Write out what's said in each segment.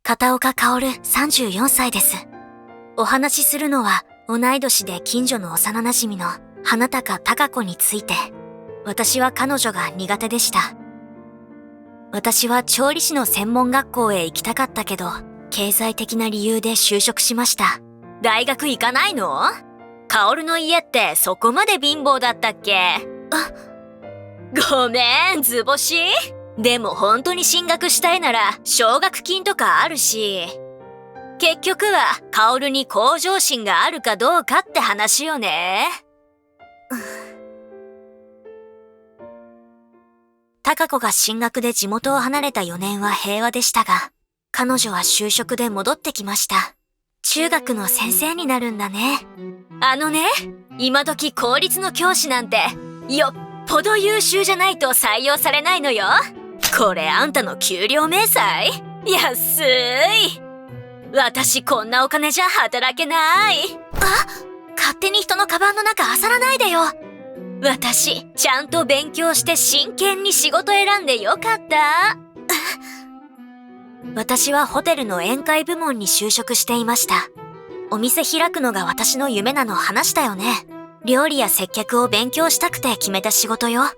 片岡薫34歳です。お話しするのは同い年で近所の幼馴染の花高貴子について。私は彼女が苦手でした。私は調理師の専門学校へ行きたかったけど、経済的な理由で就職しました。大学行かないの？薫の家ってそこまで貧乏だったっけ？ごめん、図星。でも本当に進学したいなら奨学金とかあるし。結局は薫に向上心があるかどうかって話よね。貴子が進学で地元を離れた4年は平和でしたが、彼女は就職で戻ってきました。中学の先生になるんだね。今時公立の教師なんてよっぽど優秀じゃないと採用されないのよ。これあんたの給料明細？安い。私こんなお金じゃ働けない。勝手に人のカバンの中漁らないでよ。私ちゃんと勉強して真剣に仕事選んでよかった。私はホテルの宴会部門に就職していました。お店開くのが私の夢なの話したよね。料理や接客を勉強したくて決めた仕事よ。や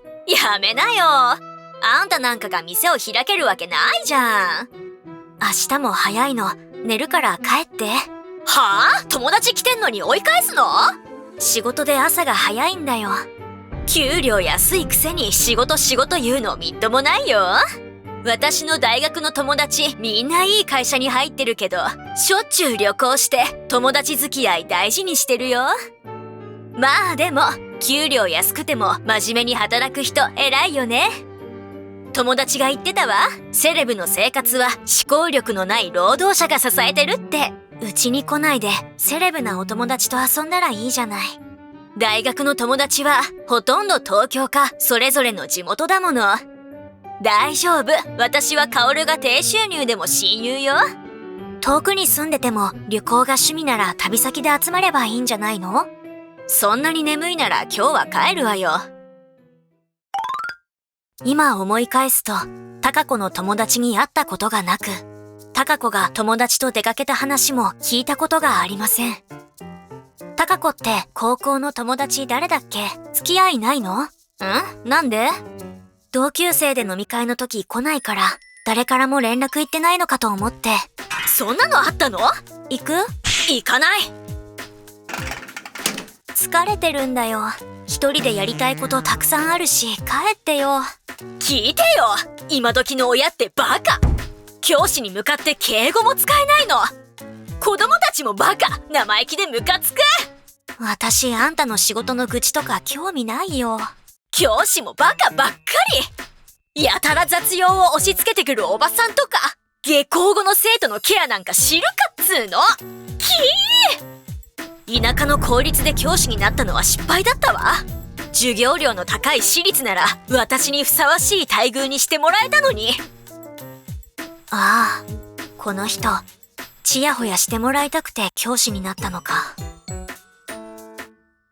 めなよ。あんたなんかが店を開けるわけないじゃん。明日も早いの。寝るから帰って。はぁ？友達来てんのに追い返すの？仕事で朝が早いんだよ。給料安いくせに仕事言うのみっともないよ。私の大学の友達みんないい会社に入ってるけど、しょっちゅう旅行して友達付き合い大事にしてるよ。まあでも給料安くても真面目に働く人偉いよね。友達が言ってたわ。セレブの生活は思考力のない労働者が支えてるって。うちに来ないでセレブなお友達と遊んだらいいじゃない。大学の友達はほとんど東京かそれぞれの地元だもの。大丈夫。私は薫が低収入でも親友よ。遠くに住んでても旅行が趣味なら旅先で集まればいいんじゃないの？そんなに眠いなら今日は帰るわよ。今思い返すと、貴子の友達に会ったことがなく、貴子が友達と出かけた話も聞いたことがありません。貴子って高校の友達誰だっけ？付き合いないの？なんで？同級生で飲み会の時来ないから、誰からも連絡行ってないのかと思って。そんなのあったの？行く？行かない。疲れてるんだよ。一人でやりたいことたくさんあるし、帰ってよ。聞いてよ。今時の親ってバカ。教師に向かって敬語も使えないの。子供たちもバカ。生意気でムカつく。私あんたの仕事の愚痴とか興味ないよ。教師もバカばっかり。やたら雑用を押し付けてくるおばさんとか、下校後の生徒のケアなんか知るかっつーの。田舎の公立で教師になったのは失敗だったわ。授業料の高い私立なら私にふさわしい待遇にしてもらえたのに。ああ、この人ちやほやしてもらいたくて教師になったのか。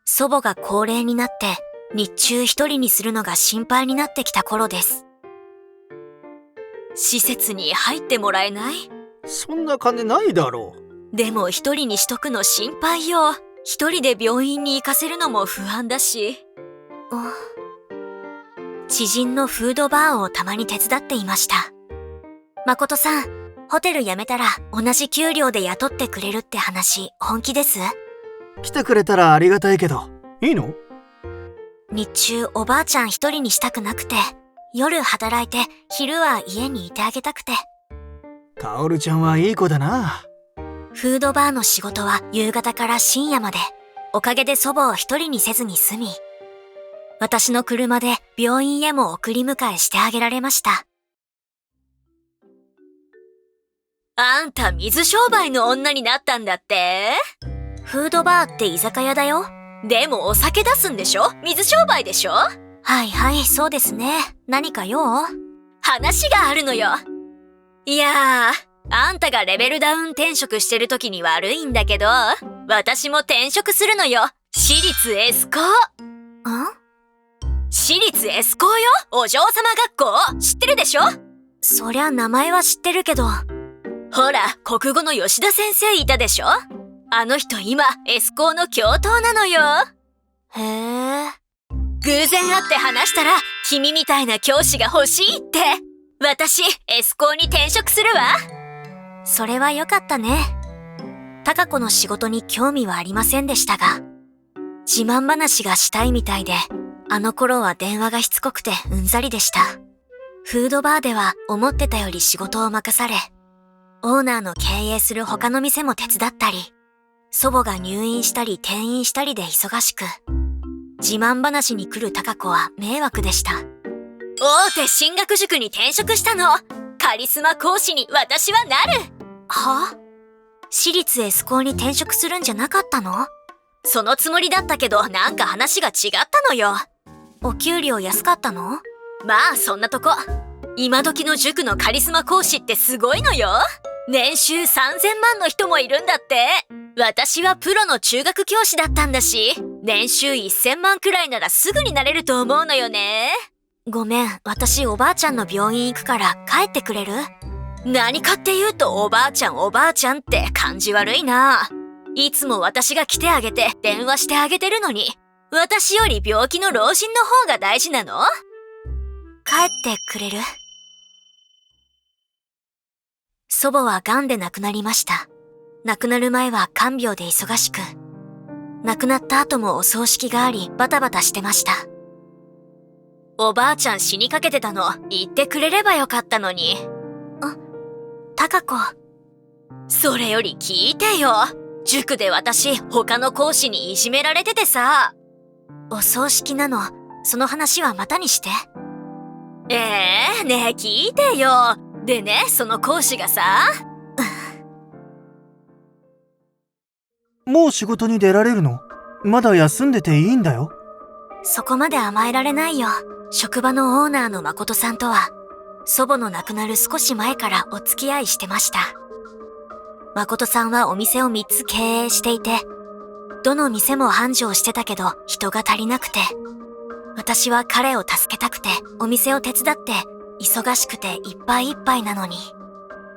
祖母が高齢になって日中一人にするのが心配になってきた頃です。施設に入ってもらえない？そんな金ないだろう。でも一人にしとくの心配よ。一人で病院に行かせるのも不安だし。知人のフードバーをたまに手伝っていました。誠さん、ホテル辞めたら同じ給料で雇ってくれるって話本気です？来てくれたらありがたいけど、いいの？日中おばあちゃん一人にしたくなくて、夜働いて昼は家にいてあげたくて。薫ちゃんはいい子だな。フードバーの仕事は夕方から深夜まで、おかげで祖母を一人にせずに済み、私の車で病院へも送り迎えしてあげられました。あんた水商売の女になったんだって？フードバーって居酒屋だよ。でもお酒出すんでしょ？水商売でしょ？はいはい、そうですね。何か用？話があるのよ。いやあんたがレベルダウン転職してる時に悪いんだけど、私も転職するのよ。私立エスコー。私立エスコーよ。お嬢様学校知ってるでしょ？そりゃ名前は知ってるけど。ほら、国語の吉田先生いたでしょ？あの人今、エスコーの教頭なのよ。へえ。偶然会って話したら、君みたいな教師が欲しいって。私、エスコーに転職するわ。それはよかったね。貴子の仕事に興味はありませんでしたが、自慢話がしたいみたいで、あの頃は電話がしつこくてうんざりでした。フードバーでは思ってたより仕事を任され、オーナーの経営する他の店も手伝ったり、祖母が入院したり転院したりで忙しく、自慢話に来る貴子は迷惑でした。大手進学塾に転職したの。カリスマ講師に私はなる。は？私立エスコーに転職するんじゃなかったの？そのつもりだったけど、なんか話が違ったのよ。お給料安かったの？まあそんなとこ。今時の塾のカリスマ講師ってすごいのよ。年収3000万の人もいるんだって。私はプロの中学教師だったんだし、年収1000万くらいならすぐになれると思うのよね。ごめん、私おばあちゃんの病院行くから帰ってくれる？何かって言うとおばあちゃんおばあちゃんって感じ悪いな。いつも私が来てあげて電話してあげてるのに、私より病気の老人の方が大事なの？帰ってくれる？祖母は癌で亡くなりました。亡くなる前は看病で忙しく、亡くなった後もお葬式がありバタバタしてました。おばあちゃん死にかけてたの言ってくれればよかったのに。貴子。それより聞いてよ。塾で私他の講師にいじめられててさ。お葬式なの。その話はまたにして。ねえ聞いてよ。でね、その講師がさ。もう仕事に出られるの？まだ休んでていいんだよ。そこまで甘えられないよ。職場のオーナーの誠さんとは、祖母の亡くなる少し前からお付き合いしてました。誠さんはお店を3つ経営していて、どの店も繁盛してたけど人が足りなくて、私は彼を助けたくてお店を手伝って忙しくていっぱいいっぱいなのに。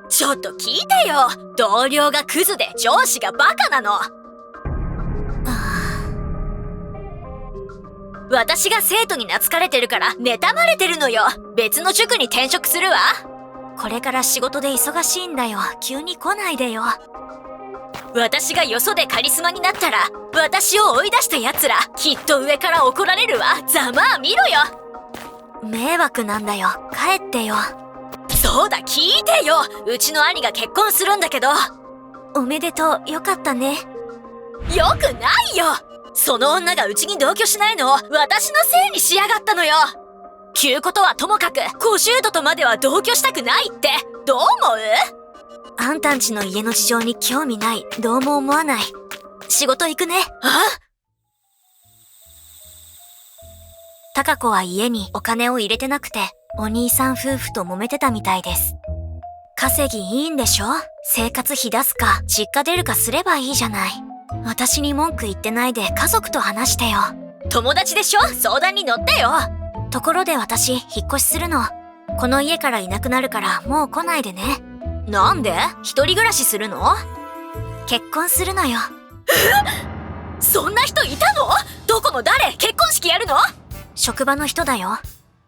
ちょっと聞いてよ。同僚がクズで上司がバカなの。私が生徒に懐かれてるから妬まれてるのよ。別の塾に転職するわ。これから仕事で忙しいんだよ。急に来ないでよ。私がよそでカリスマになったら、私を追い出した奴らきっと上から怒られるわ。ざまあ見ろよ。迷惑なんだよ。帰ってよ。そうだ、聞いてよ。うちの兄が結婚するんだけど。おめでとう。よかったね。よくないよ。その女がうちに同居しないのを私のせいにしやがったのよ。急ことはともかく50度とまでは同居したくないってどう思う？あんたんちの家の事情に興味ない。どうも思わない。仕事行くね。貴子は家にお金を入れてなくて、お兄さん夫婦と揉めてたみたいです。稼ぎいいんでしょ？生活費出すか実家出るかすればいいじゃない。私に文句言ってないで家族と話してよ。友達でしょ？相談に乗ってよ。ところで私引っ越しするの。この家からいなくなるからもう来ないでね。なんで？一人暮らしするの？結婚するのよ。そんな人いたの？どこの誰？結婚式やるの？職場の人だよ。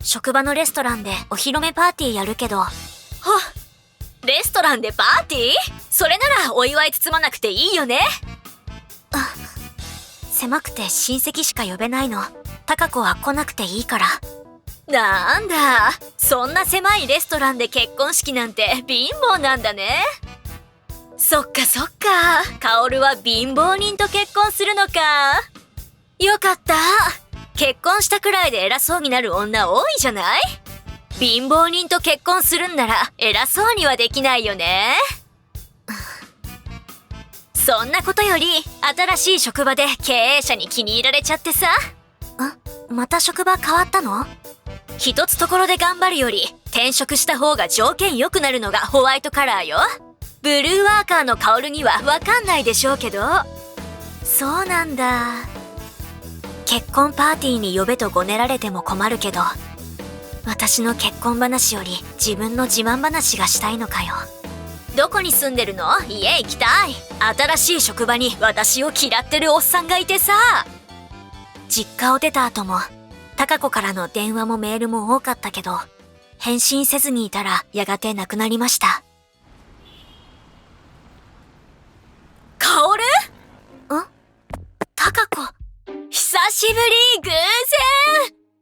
職場のレストランでお披露目パーティーやるけど。レストランでパーティー？それならお祝い包まなくていいよね。狭くて親戚しか呼べないの。貴子は来なくていいから。なんだ、そんな狭いレストランで結婚式なんて貧乏なんだね。そっかそっか、薫は貧乏人と結婚するのか。よかった。結婚したくらいで偉そうになる女多いじゃない？貧乏人と結婚するんなら偉そうにはできないよね。そんなことより新しい職場で経営者に気に入られちゃってさ。また職場変わったの？一つところで頑張るより転職した方が条件良くなるのがホワイトカラーよ。ブルーワーカーの薫にはわかんないでしょうけど。そうなんだ。結婚パーティーに呼べとごねられても困るけど、私の結婚話より自分の自慢話がしたいのかよ。どこに住んでるの？家行きたい。新しい職場に私を嫌ってるおっさんがいてさ。実家を出た後も、貴子からの電話もメールも多かったけど、返信せずにいたらやがて亡くなりました。薫？貴子。久しぶり、偶然。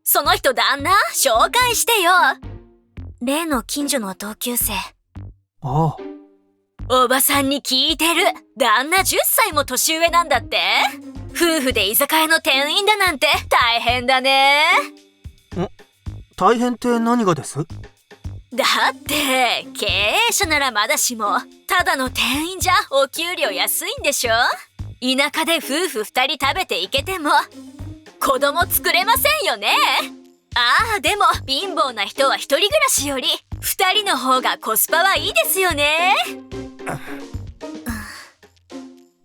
その人旦那？紹介してよ。例の近所の同級生。ああ。おばさんに聞いてる。旦那10歳も年上なんだって？夫婦で居酒屋の店員だなんて大変だね。大変って何がです？だって経営者ならまだしも、ただの店員じゃお給料安いんでしょ？田舎で夫婦2人食べていけても子供作れませんよね。ああ、でも貧乏な人は一人暮らしより2人の方がコスパはいいですよね。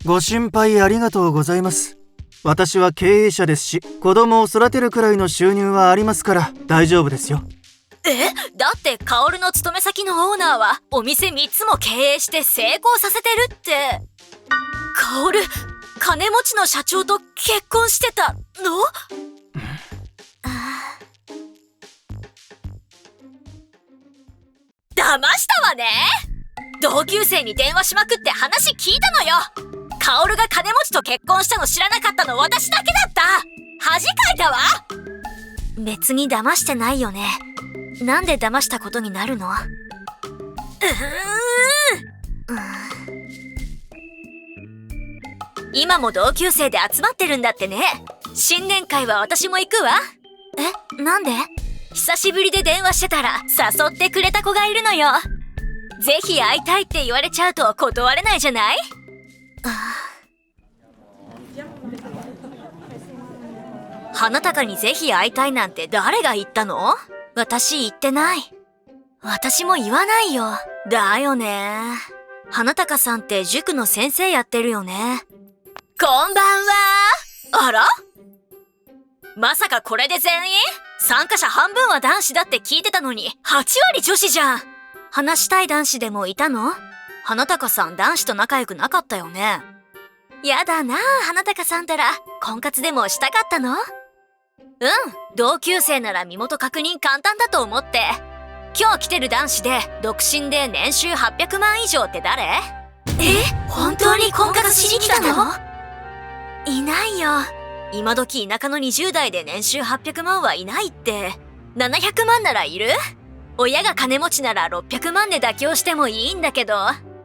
ご心配ありがとうございます。私は経営者ですし、子供を育てるくらいの収入はありますから大丈夫ですよ。だって薫の勤め先のオーナーはお店3つも経営して成功させてるって。薫、金持ちの社長と結婚してたの？騙したわね。同級生に電話しまくって話聞いたのよ。薫が金持ちと結婚したの知らなかったの私だけだった。恥かいたわ。別に騙してないよね。なんで騙したことになるの？今も同級生で集まってるんだってね。新年会は私も行くわ。なんで？久しぶりで電話してたら誘ってくれた子がいるのよ。ぜひ会いたいって言われちゃうと断れないじゃない？花高にぜひ会いたいなんて誰が言ったの？私言ってない。私も言わないよ。だよね。花高さんって塾の先生やってるよね。こんばんは。あら？まさかこれで全員？参加者半分は男子だって聞いてたのに8割女子じゃん。話したい男子でもいたの？花高さん男子と仲良くなかったよね。やだなあ、花高さんたら婚活でもしたかったの？同級生なら身元確認簡単だと思って。今日来てる男子で独身で年収800万以上って誰？本当に婚活しに来たの？いないよ。今時田舎の20代で年収800万はいないって。700万ならいる？親が金持ちなら600万で妥協してもいいんだけど、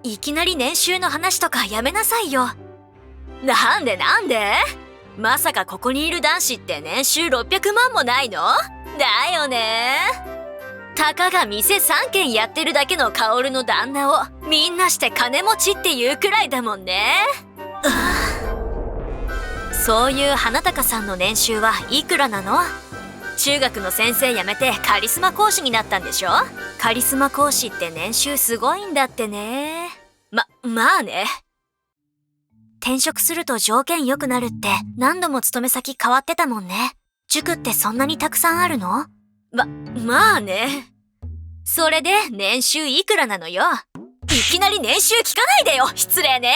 いきなり年収の話とかやめなさいよ。なんで？まさかここにいる男子って年収600万もないの？だよね。たかが店3軒やってるだけの薫の旦那をみんなして金持ちっていうくらいだもんね。そういう花高さんの年収はいくらなの？中学の先生辞めてカリスマ講師になったんでしょ？カリスマ講師って年収すごいんだってね。まあね。転職すると条件良くなるって何度も勤め先変わってたもんね。塾ってそんなにたくさんあるの？まあね。それで年収いくらなのよ。いきなり年収聞かないでよ。失礼ね。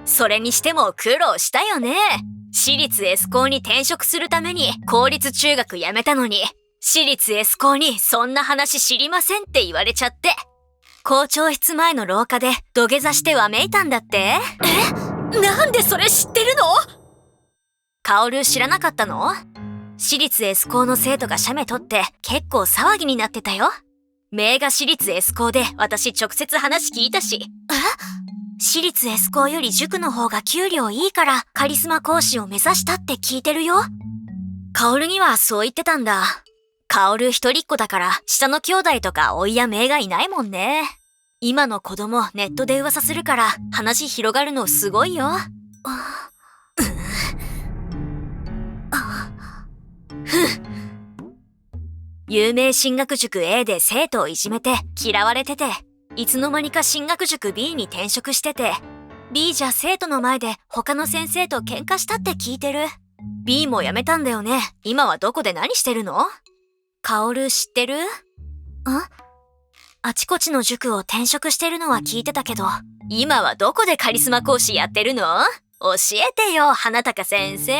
それにしても苦労したよね。私立エスコーに転職するために公立中学辞めたのに、私立エスコーにそんな話知りませんって言われちゃって、校長室前の廊下で土下座してわめいたんだって。なんでそれ知ってるの？薫知らなかったの？私立エスコーの生徒が写メ撮って結構騒ぎになってたよ。名が私立エスコーで私直接話聞いたし。私立エスコーより塾の方が給料いいからカリスマ講師を目指したって聞いてるよ。薫にはそう言ってたんだ。薫一人っ子だから下の兄弟とか甥や姪がいないもんね。今の子供ネットで噂するから話広がるのすごいよ。有名進学塾 A で生徒をいじめて嫌われてて、いつの間にか進学塾 B に転職してて、B じゃ生徒の前で他の先生と喧嘩したって聞いてる。B も辞めたんだよね。今はどこで何してるの？薫知ってる？あちこちの塾を転職してるのは聞いてたけど、今はどこでカリスマ講師やってるの？教えてよ、花高先生。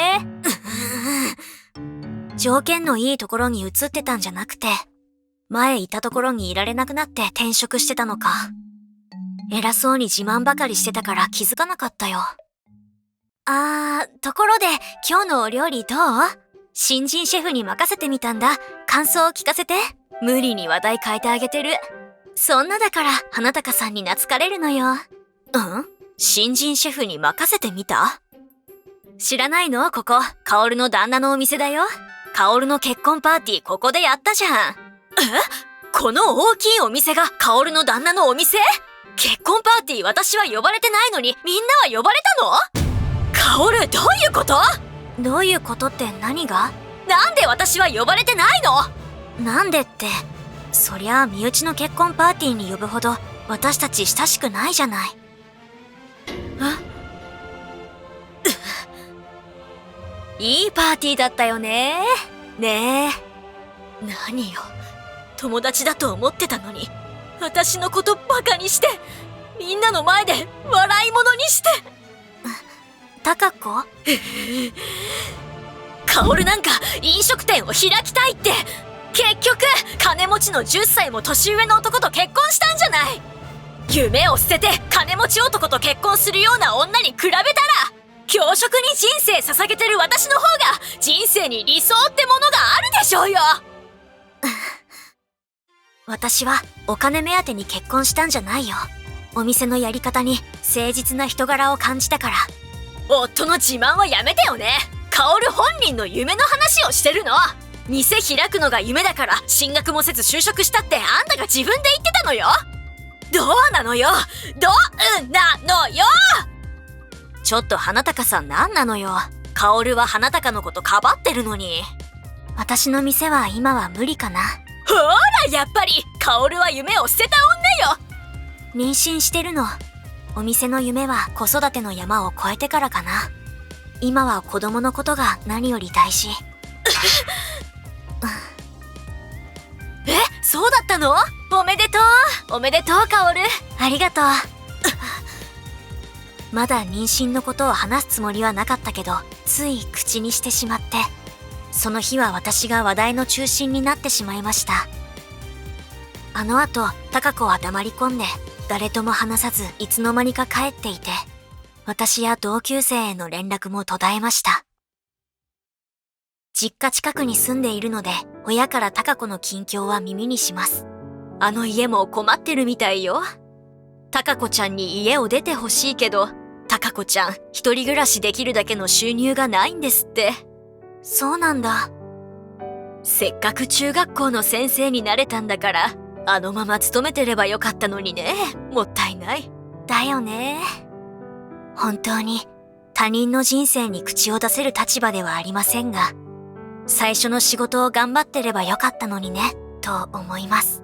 条件のいいところに移ってたんじゃなくて、前いたところにいられなくなって転職してたのか。偉そうに自慢ばかりしてたから気づかなかったよ。ところで今日のお料理どう？新人シェフに任せてみたんだ。感想を聞かせて。無理に話題変えてあげてる。そんなだから花高さんに懐かれるのよ。新人シェフに任せてみた？知らないの？ここ、薫の旦那のお店だよ。薫の結婚パーティーここでやったじゃん。この大きいお店が薫の旦那のお店？結婚パーティー私は呼ばれてないのにみんなは呼ばれたの？薫、どういうこと？どういうことって何が？なんで私は呼ばれてないの？なんでって、そりゃあ身内の結婚パーティーに呼ぶほど私たち親しくないじゃない。いいパーティーだったよね。ねえ。何よ。友達だと思ってたのに、私のことバカにして、みんなの前で笑い物にして。貴子？薫なんか飲食店を開きたいって、結局金持ちの10歳も年上の男と結婚したんじゃない。夢を捨てて金持ち男と結婚するような女に比べたら、教職に人生捧げてる私の方が人生に理想ってものがあるでしょうよ。私はお金目当てに結婚したんじゃないよ。お店のやり方に誠実な人柄を感じたから。夫の自慢はやめてよね。薫本人の夢の話をしてるの。店開くのが夢だから進学もせず就職したってあんたが自分で言ってたのよ。どうなのよ。どうなのよ。ちょっと花高さん何なのよ。薫は花高のことかばってるのに。私の店は今は無理かな。ほらやっぱり薫は夢を捨てた女よ。妊娠してるの。お店の夢は子育ての山を越えてからかな。今は子供のことが何より大事。そうだったの？おめでとう。おめでとう薫。ありがとう。まだ妊娠のことを話すつもりはなかったけど、つい口にしてしまって、その日は私が話題の中心になってしまいました。あの後、貴子は黙り込んで、誰とも話さずいつの間にか帰っていて、私や同級生への連絡も途絶えました。実家近くに住んでいるので、親から貴子の近況は耳にします。あの家も困ってるみたいよ。貴子ちゃんに家を出てほしいけど、貴子ちゃん一人暮らしできるだけの収入がないんですって。そうなんだ。せっかく中学校の先生になれたんだから、あのまま勤めてればよかったのにね。もったいない。だよね。本当に他人の人生に口を出せる立場ではありませんが、最初の仕事を頑張ってればよかったのにね、と思います。